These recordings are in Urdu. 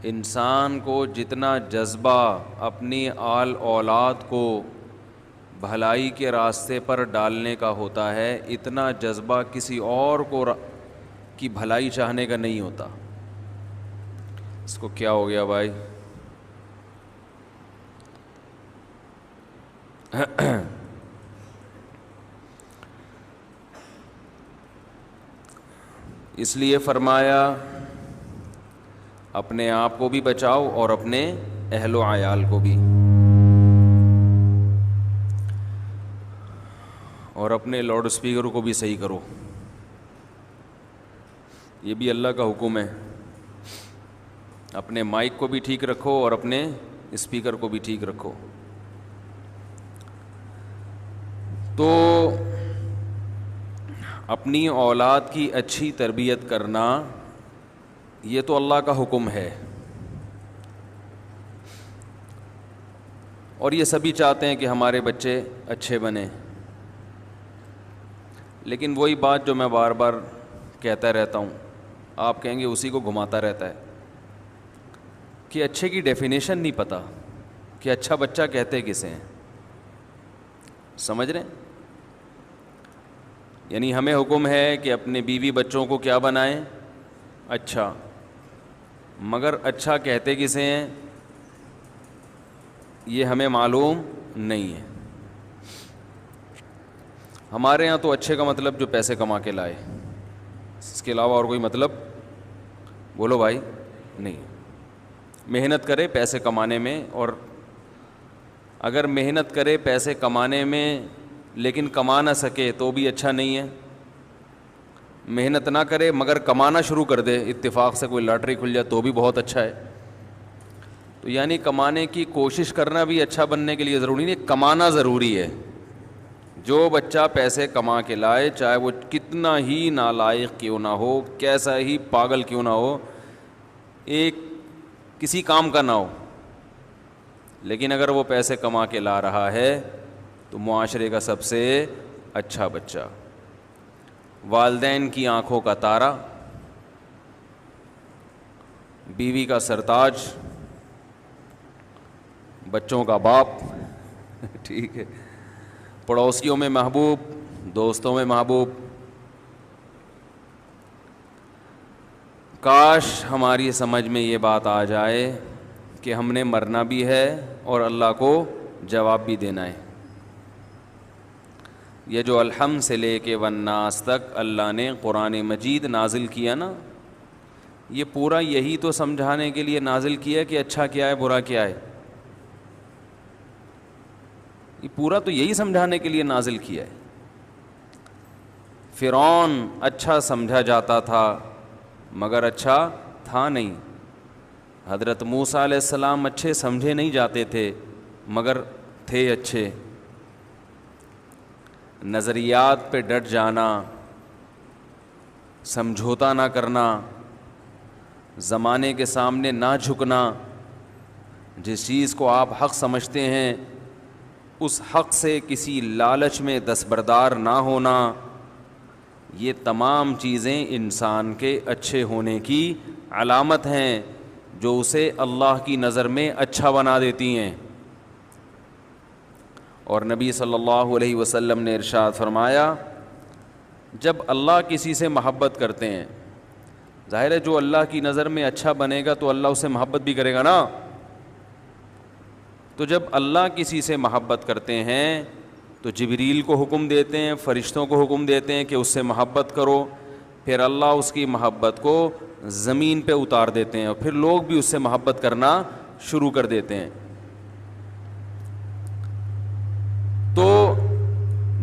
انسان کو جتنا جذبہ اپنی آل اولاد کو بھلائی کے راستے پر ڈالنے کا ہوتا ہے، اتنا جذبہ کسی اور کو کی بھلائی چاہنے کا نہیں ہوتا۔ اس کو کیا ہو گیا بھائی؟ اس لیے فرمایا اپنے آپ کو بھی بچاؤ اور اپنے اہل و عیال کو بھی، اور اپنے لاؤڈ اسپیکر کو بھی صحیح کرو، یہ بھی اللہ کا حکم ہے۔ اپنے مائک کو بھی ٹھیک رکھو اور اپنے اسپیکر کو بھی ٹھیک رکھو۔ تو اپنی اولاد کی اچھی تربیت کرنا یہ تو اللہ کا حکم ہے، اور یہ سبھی چاہتے ہیں کہ ہمارے بچے اچھے بنیں، لیکن وہی بات جو میں بار بار کہتا رہتا ہوں، آپ کہیں گے اسی کو گھماتا رہتا ہے، کہ اچھے کی ڈیفینیشن نہیں پتہ کہ اچھا بچہ کہتے کسے ہیں، سمجھ رہے ہیں؟ یعنی ہمیں حکم ہے کہ اپنے بیوی بچوں کو کیا بنائیں؟ اچھا، مگر اچھا کہتے کسے ہیں یہ ہمیں معلوم نہیں ہے۔ ہمارے ہاں تو اچھے کا مطلب جو پیسے کما کے لائے، اس کے علاوہ اور کوئی مطلب بولو بھائی نہیں۔ محنت کرے پیسے کمانے میں، اور اگر محنت کرے پیسے کمانے میں لیکن کما نہ سکے تو بھی اچھا نہیں ہے۔ محنت نہ کرے مگر کمانا شروع کر دے، اتفاق سے کوئی لاٹری کھل جائے تو بھی بہت اچھا ہے۔ تو یعنی کمانے کی کوشش کرنا بھی اچھا بننے کے لیے ضروری نہیں، کمانا ضروری ہے۔ جو بچہ پیسے کما کے لائے، چاہے وہ کتنا ہی نالائق کیوں نہ ہو، کیسا ہی پاگل کیوں نہ ہو، ایک کسی کام کا نہ ہو، لیکن اگر وہ پیسے کما کے لا رہا ہے تو معاشرے کا سب سے اچھا بچہ، والدین کی آنکھوں کا تارا، بیوی کا سرتاج، بچوں کا باپ، ٹھیک ہے، پڑوسیوں میں محبوب، دوستوں میں محبوب۔ کاش ہماری سمجھ میں یہ بات آ جائے کہ ہم نے مرنا بھی ہے اور اللہ کو جواب بھی دینا ہے۔ یہ جو الحمد سے لے کے والناس تک اللہ نے قرآن مجید نازل کیا نا، یہ پورا یہی تو سمجھانے کے لیے نازل کیا کہ اچھا کیا ہے برا کیا ہے، یہ پورا تو یہی سمجھانے کے لیے نازل کیا ہے۔ فرعون اچھا سمجھا جاتا تھا مگر اچھا تھا نہیں، حضرت موسیٰ علیہ السلام اچھے سمجھے نہیں جاتے تھے مگر تھے اچھے۔ نظریات پہ ڈٹ جانا، سمجھوتا نہ کرنا، زمانے کے سامنے نہ جھکنا، جس چیز کو آپ حق سمجھتے ہیں اس حق سے کسی لالچ میں دستبردار نہ ہونا، یہ تمام چیزیں انسان کے اچھے ہونے کی علامت ہیں، جو اسے اللہ کی نظر میں اچھا بنا دیتی ہیں۔ اور نبی صلی اللہ علیہ وسلم نے ارشاد فرمایا، جب اللہ کسی سے محبت کرتے ہیں، ظاہر ہے جو اللہ کی نظر میں اچھا بنے گا تو اللہ اسے محبت بھی کرے گا نا، تو جب اللہ کسی سے محبت کرتے ہیں تو جبریل کو حکم دیتے ہیں، فرشتوں کو حکم دیتے ہیں کہ اس سے محبت کرو، پھر اللہ اس کی محبت کو زمین پہ اتار دیتے ہیں اور پھر لوگ بھی اس سے محبت کرنا شروع کر دیتے ہیں۔ تو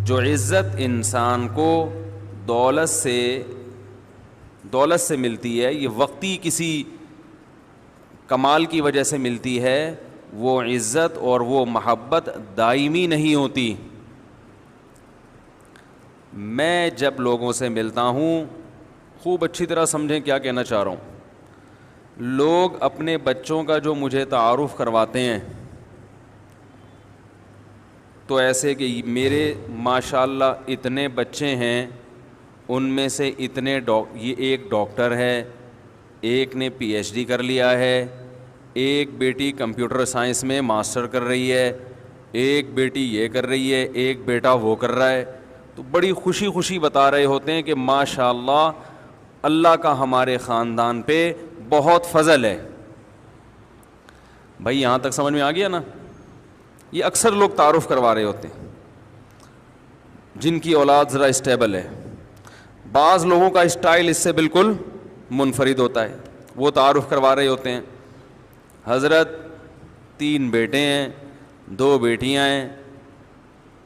جو عزت انسان کو دولت سے ملتی ہے، یہ وقتی کسی کمال کی وجہ سے ملتی ہے، وہ عزت اور وہ محبت دائمی نہیں ہوتی۔ میں جب لوگوں سے ملتا ہوں، خوب اچھی طرح سمجھیں کیا کہنا چاہ رہا ہوں، لوگ اپنے بچوں کا جو مجھے تعارف کرواتے ہیں تو ایسے کہ میرے ماشاءاللہ اتنے بچے ہیں، ان میں سے اتنے یہ ایک ڈاکٹر ہے، ایک نے پی ایچ ڈی کر لیا ہے، ایک بیٹی کمپیوٹر سائنس میں ماسٹر کر رہی ہے، ایک بیٹی یہ کر رہی ہے، ایک بیٹا وہ کر رہا ہے، تو بڑی خوشی خوشی بتا رہے ہوتے ہیں کہ ماشاء اللہ اللہ کا ہمارے خاندان پہ بہت فضل ہے. بھائی یہاں تک سمجھ میں آ گیا نا؟ یہ اکثر لوگ تعارف کروا رہے ہوتے ہیں جن کی اولاد ذرا اسٹیبل ہے. بعض لوگوں کا اسٹائل اس سے بالکل منفرد ہوتا ہے، وہ تعارف کروا رہے ہوتے ہیں حضرت 3 بیٹے ہیں، 2 بیٹیاں ہیں،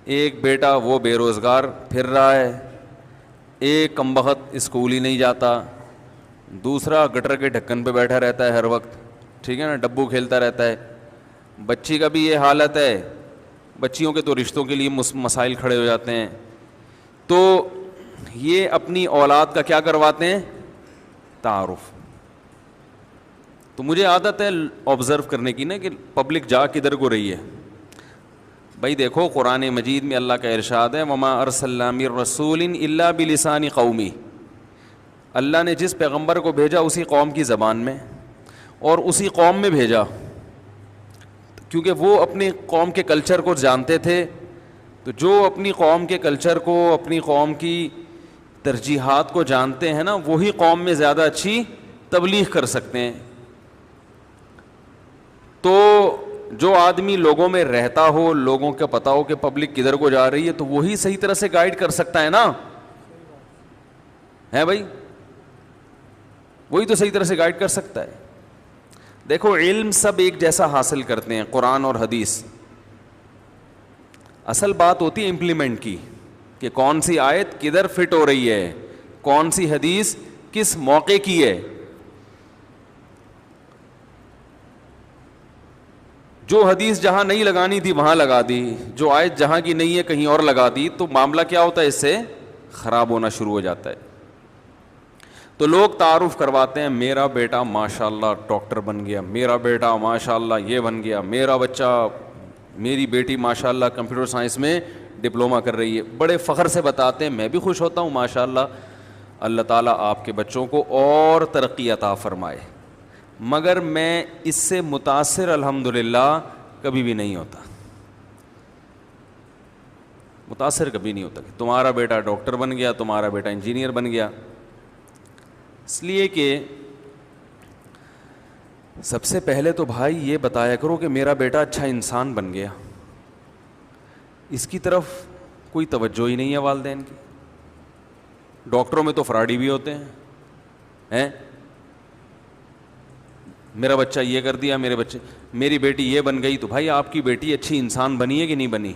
ایک بیٹا وہ بے روزگار پھر رہا ہے، ایک کمبخت اسکول ہی نہیں جاتا، دوسرا گٹر کے ڈھکن پہ بیٹھا رہتا ہے ہر وقت، ٹھیک ہے نا، ڈبو کھیلتا رہتا ہے. بچی کا بھی یہ حالت ہے. بچیوں کے تو رشتوں کے لیے مسائل کھڑے ہو جاتے ہیں. تو یہ اپنی اولاد کا کیا کرواتے ہیں؟ تعارف. تو مجھے عادت ہے آبزرو کرنے کی نا کہ پبلک جا کدھر کو رہی ہے. بھائی دیکھو قرآن مجید میں اللہ کا ارشاد ہے وما ارسلنا من رسول الا بلسان قومی. اللہ نے جس پیغمبر کو بھیجا اسی قوم کی زبان میں اور اسی قوم میں بھیجا، کیونکہ وہ اپنی قوم کے کلچر کو جانتے تھے. تو جو اپنی قوم کے کلچر کو، اپنی قوم کی ترجیحات کو جانتے ہیں نا، وہی قوم میں زیادہ اچھی تبلیغ کر سکتے ہیں. تو جو آدمی لوگوں میں رہتا ہو، لوگوں کا پتہ ہو کہ پبلک کدھر کو جا رہی ہے، تو وہی صحیح طرح سے گائیڈ کر سکتا ہے نا، ہے بھائی؟ وہی تو صحیح طرح سے گائیڈ کر سکتا ہے. دیکھو علم سب ایک جیسا حاصل کرتے ہیں، قرآن اور حدیث. اصل بات ہوتی ہے امپلیمنٹ کی، کہ کون سی آیت کدھر فٹ ہو رہی ہے، کون سی حدیث کس موقع کی ہے. جو حدیث جہاں نہیں لگانی تھی وہاں لگا دی، جو آیت جہاں کی نہیں ہے کہیں اور لگا دی، تو معاملہ کیا ہوتا ہے؟ اس سے خراب ہونا شروع ہو جاتا ہے. تو لوگ تعارف کرواتے ہیں میرا بیٹا ماشاءاللہ ڈاکٹر بن گیا، میرا بیٹا ماشاءاللہ یہ بن گیا، میرا بچہ، میری بیٹی ماشاءاللہ کمپیوٹر سائنس میں ڈپلومہ کر رہی ہے. بڑے فخر سے بتاتے ہیں. میں بھی خوش ہوتا ہوں ماشاءاللہ. اللہ تعالیٰ آپ کے بچوں کو اور ترقی عطا فرمائے. مگر میں اس سے متاثر الحمدللہ کبھی بھی نہیں ہوتا، متاثر کبھی نہیں ہوتا کہ تمہارا بیٹا ڈاکٹر بن گیا، تمہارا بیٹا انجینئر بن گیا. اس لیے کہ سب سے پہلے تو بھائی یہ بتایا کرو کہ میرا بیٹا اچھا انسان بن گیا. اس کی طرف کوئی توجہ ہی نہیں ہے والدین کی. ڈاکٹروں میں تو فراڈی بھی ہوتے ہیں. میرا بچہ یہ کر دیا، میری بیٹی یہ بن گئی. تو بھائی آپ کی بیٹی اچھی انسان بنی ہے کہ نہیں بنی؟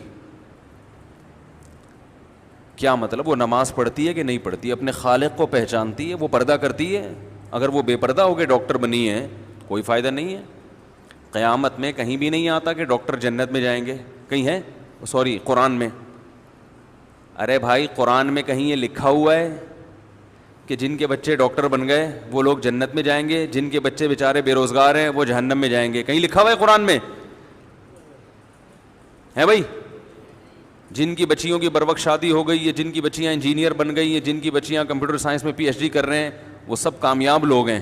کیا مطلب؟ وہ نماز پڑھتی ہے کہ نہیں پڑھتی؟ اپنے خالق کو پہچانتی ہے؟ وہ پردہ کرتی ہے؟ اگر وہ بے پردہ ہو کے ڈاکٹر بنی ہے کوئی فائدہ نہیں ہے. قیامت میں کہیں بھی نہیں آتا کہ ڈاکٹر جنت میں جائیں گے. کہیں ہے؟ سوری، قرآن میں. ارے بھائی قرآن میں کہیں یہ لکھا ہوا ہے کہ جن کے بچے ڈاکٹر بن گئے وہ لوگ جنت میں جائیں گے، جن کے بچے بیچارے بے روزگار ہیں وہ جہنم میں جائیں گے؟ کہیں لکھا ہوا ہے قرآن میں؟ ہے بھائی؟ جن کی بچیوں کی بروقت شادی ہو گئی ہے، جن کی بچیاں انجینئر بن گئی ہیں، جن کی بچیاں کمپیوٹر سائنس میں PhD کر رہے ہیں، وہ سب کامیاب لوگ ہیں.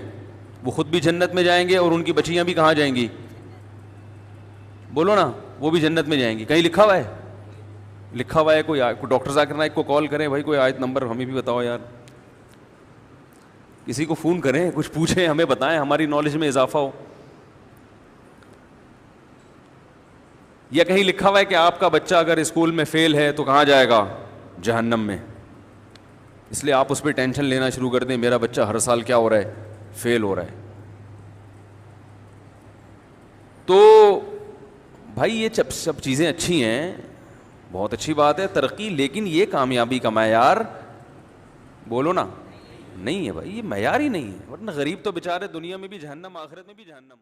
وہ خود بھی جنت میں جائیں گے اور ان کی بچیاں بھی کہاں جائیں گی؟ بولو نا، وہ بھی جنت میں جائیں گی. کہیں لکھا ہوا ہے؟ لکھا ہوا ہے. کوئی ڈاکٹر ذاکر نائک کو کال کریں، بھائی کوئی آیت نمبر ہمیں بھی بتاؤ یار. کسی کو فون کریں، کچھ پوچھیں، ہمیں بتائیں، ہماری نالج میں اضافہ ہو. یا کہیں لکھا ہوا ہے کہ آپ کا بچہ اگر اسکول میں فیل ہے تو کہاں جائے گا؟ جہنم میں. اس لیے آپ اس پہ ٹینشن لینا شروع کر دیں، میرا بچہ ہر سال کیا ہو رہا ہے؟ فیل ہو رہا ہے. تو بھائی یہ سب چیزیں اچھی ہیں، بہت اچھی بات ہے ترقی، لیکن یہ کامیابی کا معیار بولو نا نہیں ہے بھائی. یہ معیار ہی نہیں ہے، ورنہ غریب تو بیچارے دنیا میں بھی جہنم، آخرت میں بھی جہنم.